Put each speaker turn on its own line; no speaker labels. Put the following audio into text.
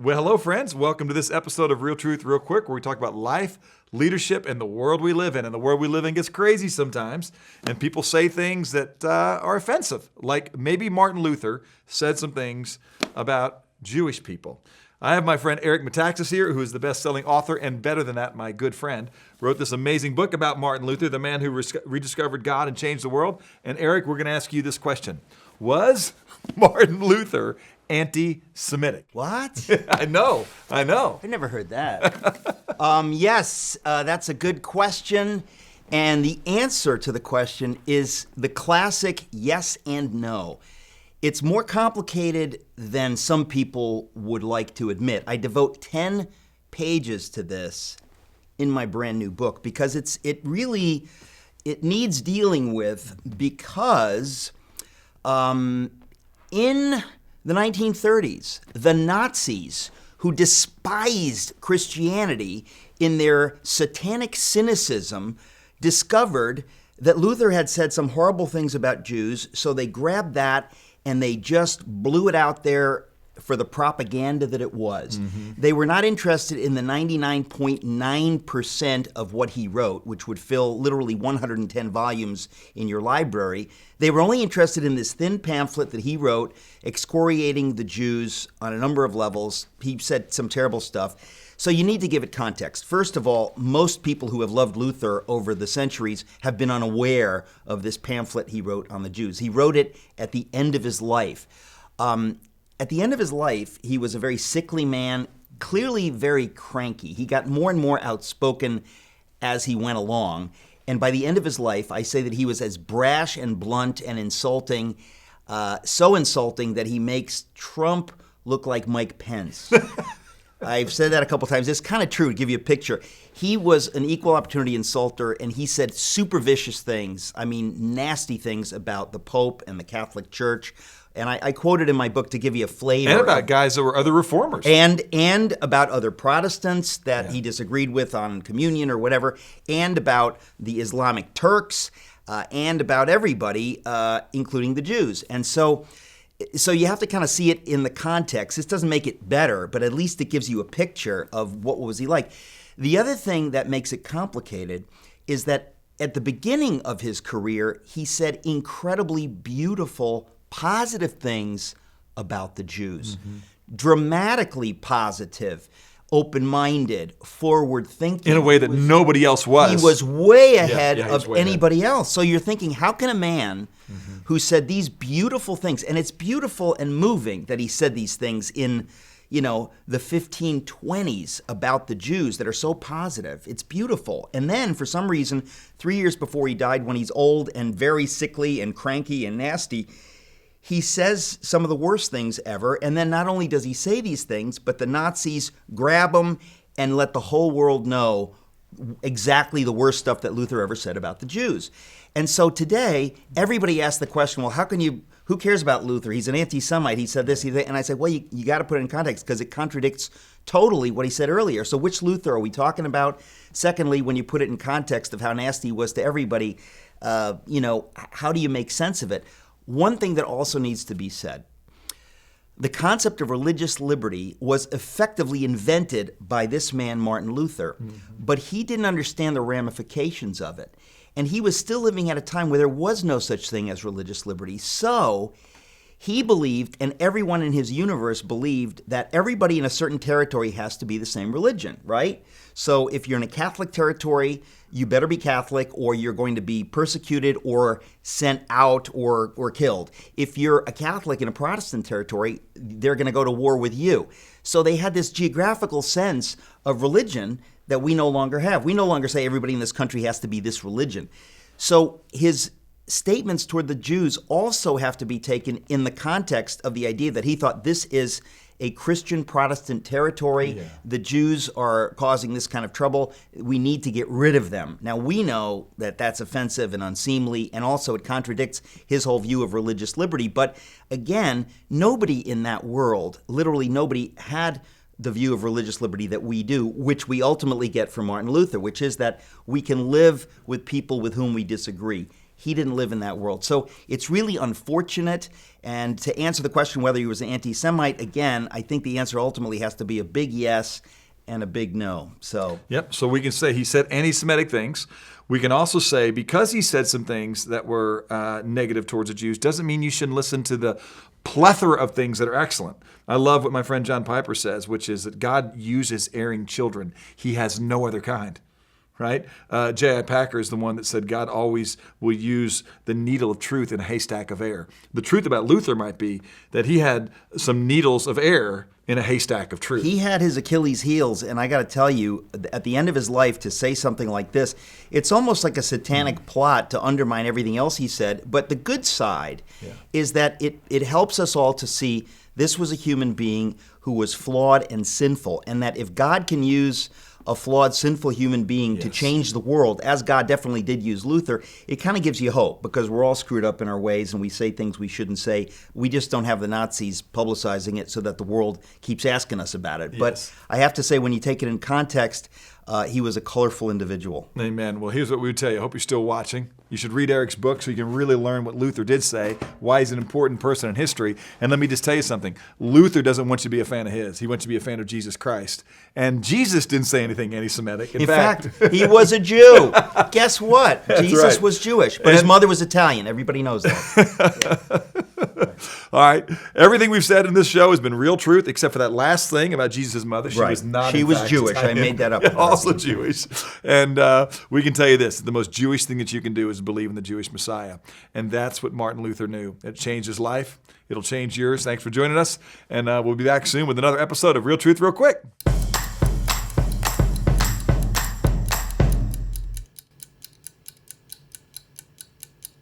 Well, hello, friends. Welcome to this episode of Real Truth Real Quick, where we talk about life, leadership, and the world we live in. And the world we live in gets crazy sometimes, and people say things that are offensive, like maybe Martin Luther said some things about Jewish people. I have my friend Eric Metaxas here, who is the best-selling author, and better than that, my good friend, wrote this amazing book about Martin Luther, the man who rediscovered God and changed the world. And Eric, we're going to ask you this question. Was Martin Luther anti-Semitic?
What?
I know.
I never heard that. Yes, that's a good question. And the answer to the question is the classic yes and no. It's more complicated than some people would like to admit. I devote 10 pages to this in my brand new book because it needs dealing with because in the 1930s, the Nazis, who despised Christianity in their satanic cynicism, discovered that Luther had said some horrible things about Jews, so they grabbed that and they just blew it out there for the propaganda that it was. Mm-hmm. They were not interested in the 99.9% of what he wrote, which would fill literally 110 volumes in your library. They were only interested in this thin pamphlet that he wrote, excoriating the Jews on a number of levels. He said some terrible stuff. So you need to give it context. First of all, most people who have loved Luther over the centuries have been unaware of this pamphlet he wrote on the Jews. He wrote it at the end of his life. At the end of his life, he was a very sickly man, clearly very cranky. He got more and more outspoken as he went along. And by the end of his life, I say that he was as brash and blunt and insulting, so insulting that he makes Trump look like Mike Pence. I've said that a couple times. It's kind of true, to give you a picture. He was an equal opportunity insulter, and he said super vicious things, nasty things about the Pope and the Catholic Church. And I quoted in my book to give you a flavor.
And about guys that were other reformers.
And about other Protestants that he disagreed with on communion or whatever, and about the Islamic Turks, and about everybody, including the Jews. And so you have to kind of see it in the context. This doesn't make it better, but at least it gives you a picture of what was he like. The other thing that makes it complicated is that at the beginning of his career, he said incredibly beautiful, positive things about the Jews. Mm-hmm. Dramatically positive, open-minded, forward-thinking.
In a way that nobody else was.
He was way ahead of anybody else. So you're thinking, how can a man who said these beautiful things, and it's beautiful and moving that he said these things in, the 1520s about the Jews that are so positive. It's beautiful. And then, for some reason, 3 years before he died, when he's old and very sickly and cranky and nasty, he says some of the worst things ever, and then not only does he say these things, but the Nazis grab him and let the whole world know exactly the worst stuff that Luther ever said about the Jews. And so today, everybody asks the question, well, who cares about Luther? He's an anti-Semite. He said this, and I said, well, you got to put it in context because it contradicts totally what he said earlier. So which Luther are we talking about? Secondly, when you put it in context of how nasty he was to everybody, how do you make sense of it? One thing that also needs to be said, the concept of religious liberty was effectively invented by this man, Martin Luther, but he didn't understand the ramifications of it. And he was still living at a time where there was no such thing as religious liberty. So he believed, and everyone in his universe believed, that everybody in a certain territory has to be the same religion, right? So if you're in a Catholic territory, you better be Catholic or you're going to be persecuted or sent out or killed. If you're a Catholic in a Protestant territory, they're going to go to war with you. So they had this geographical sense of religion that we no longer have. We no longer say everybody in this country has to be this religion. So his statements toward the Jews also have to be taken in the context of the idea that he thought this is a Christian Protestant territory. Yeah. The Jews are causing this kind of trouble. We need to get rid of them. Now, we know that that's offensive and unseemly, and also it contradicts his whole view of religious liberty. But again, nobody in that world, literally nobody, had the view of religious liberty that we do, which we ultimately get from Martin Luther, which is that we can live with people with whom we disagree. He didn't live in that world. So it's really unfortunate. And to answer the question whether he was an anti-Semite, again, I think the answer ultimately has to be a big yes and a big no. So
Yep. So we can say he said anti-Semitic things. We can also say because he said some things that were negative towards the Jews doesn't mean you shouldn't listen to the plethora of things that are excellent. I love what my friend John Piper says, which is that God uses erring children. He has no other kind. Right? J.I. Packer is the one that said God always will use the needle of truth in a haystack of air. The truth about Luther might be that he had some needles of air in a haystack of truth.
He had his Achilles heels, and I got to tell you, at the end of his life, to say something like this, it's almost like a satanic plot to undermine everything else he said. But the good side is that it helps us all to see this was a human being who was flawed and sinful, and that if God can use a flawed, sinful human being to change the world, as God definitely did use Luther, it kind of gives you hope because we're all screwed up in our ways and we say things we shouldn't say. We just don't have the Nazis publicizing it so that the world keeps asking us about it. But I have to say, when you take it in context, he was a colorful individual.
Amen. Well, here's what we would tell you. I hope you're still watching. You should read Eric's book so you can really learn what Luther did say, why he's an important person in history. And let me just tell you something. Luther doesn't want you to be a fan of his. He wants you to be a fan of Jesus Christ. And Jesus didn't say anything anti-Semitic.
In fact, he was a Jew. Guess what? Jesus was Jewish, but his mother was Italian. Everybody knows that.
All right. Everything we've said in this show has been real truth, except for that last thing about Jesus' mother. She was not.
She was Jewish. Italian. I made that up.
Also Jewish. And we can tell you this: the most Jewish thing that you can do is believe in the Jewish Messiah, and that's what Martin Luther knew. It changed his life. It'll change yours. Thanks for joining us, and we'll be back soon with another episode of Real Truth, Real Quick.